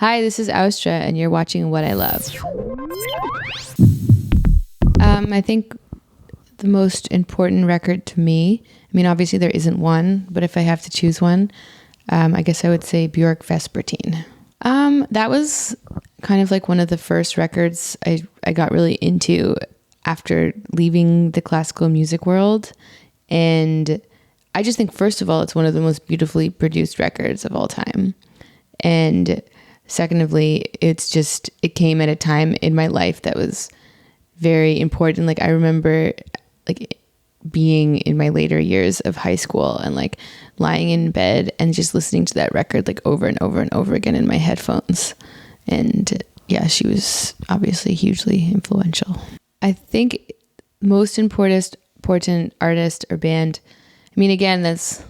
Hi, this is Austra, and you're watching What I Love. I think the most important record to me, I mean, obviously there isn't one, but if I have to choose one, I guess I would say Björk Vespertine. That was kind of like one of the first records I got really into after leaving the classical music world. And I just think, first of all, it's one of the most beautifully produced records of all time. And secondly, it came at a time in my life that was very important. Like, I remember like being in my later years of high school and like lying in bed and just listening to that record like over and over and over again in my headphones. And yeah, she was obviously hugely influential. I think most important artist or band. I mean, again, that's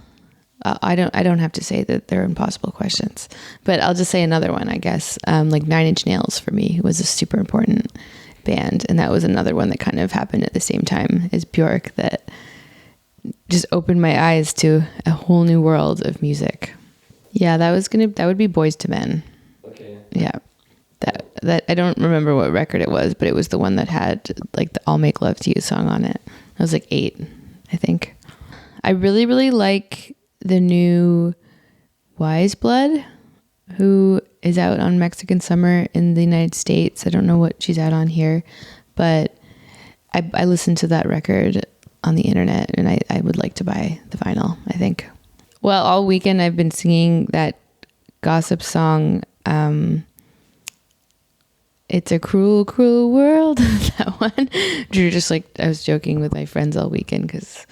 I don't have to say that they're impossible questions, but I'll just say another one, I guess. Like 9 Inch Nails for me was a super important band, and that was another one that kind of happened at the same time as Björk that just opened my eyes to a whole new world of music. Yeah, that would be Boys to Men. Okay. Yeah. That I don't remember what record it was, but it was the one that had like the I'll Make Love to You song on it. I was like 8, I think. I really, really like the new Wise Blood, who is out on Mexican Summer in the United States. I don't know what she's out on here, but I listened to that record on the internet, and I would like to buy the vinyl, I think. Well, all weekend I've been singing that gossip song, It's a Cruel, Cruel World, that one. Just like, I was joking with my friends all weekend because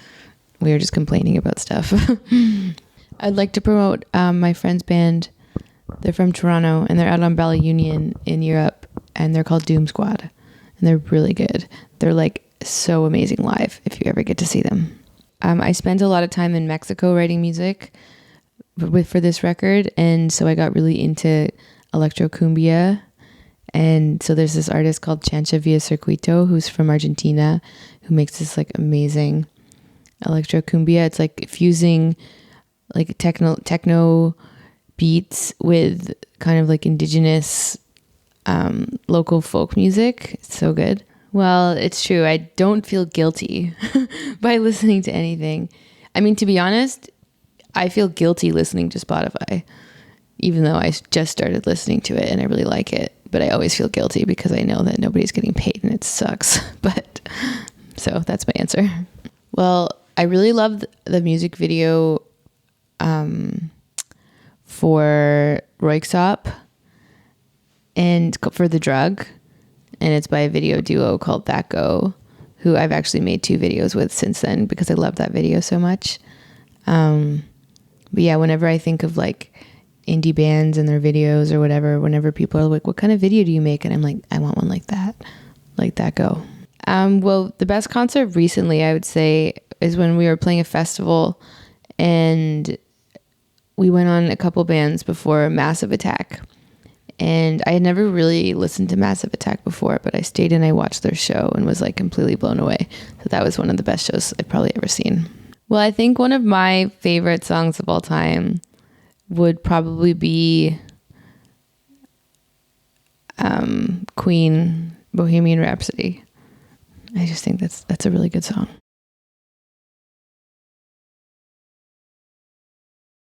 we were just complaining about stuff. I'd like to promote my friend's band. They're from Toronto, and they're out on Ballunion in Europe, and they're called Doomsquad, and they're really good. They're like so amazing live if you ever get to see them. I spent a lot of time in Mexico writing music for this record, and so I got really into electrocumbia. And so there's this artist called Chancha Via Circuito who's from Argentina, who makes this like amazing electrocumbia. It's like fusing like techno beats with kind of like indigenous local folk music. It's so good. Well, it's true. I don't feel guilty by listening to anything. I mean, to be honest, I feel guilty listening to Spotify, even though I just started listening to it and I really like it. But I always feel guilty because I know that nobody's getting paid and it sucks. But so that's my answer. Well, I really loved the music video for Royksopp and for The Drug. And it's by a video duo called That Go, who I've actually made 2 videos with since then because I love that video so much. But yeah, whenever I think of like indie bands and their videos or whatever, whenever people are like, what kind of video do you make? And I'm like, I want one like That Go. Well, the best concert recently, I would say, is when we were playing a festival and we went on a couple bands before Massive Attack. And I had never really listened to Massive Attack before, but I stayed and I watched their show and was like completely blown away. So that was one of the best shows I've probably ever seen. Well, I think one of my favorite songs of all time would probably be Queen, Bohemian Rhapsody. I just think that's a really good song.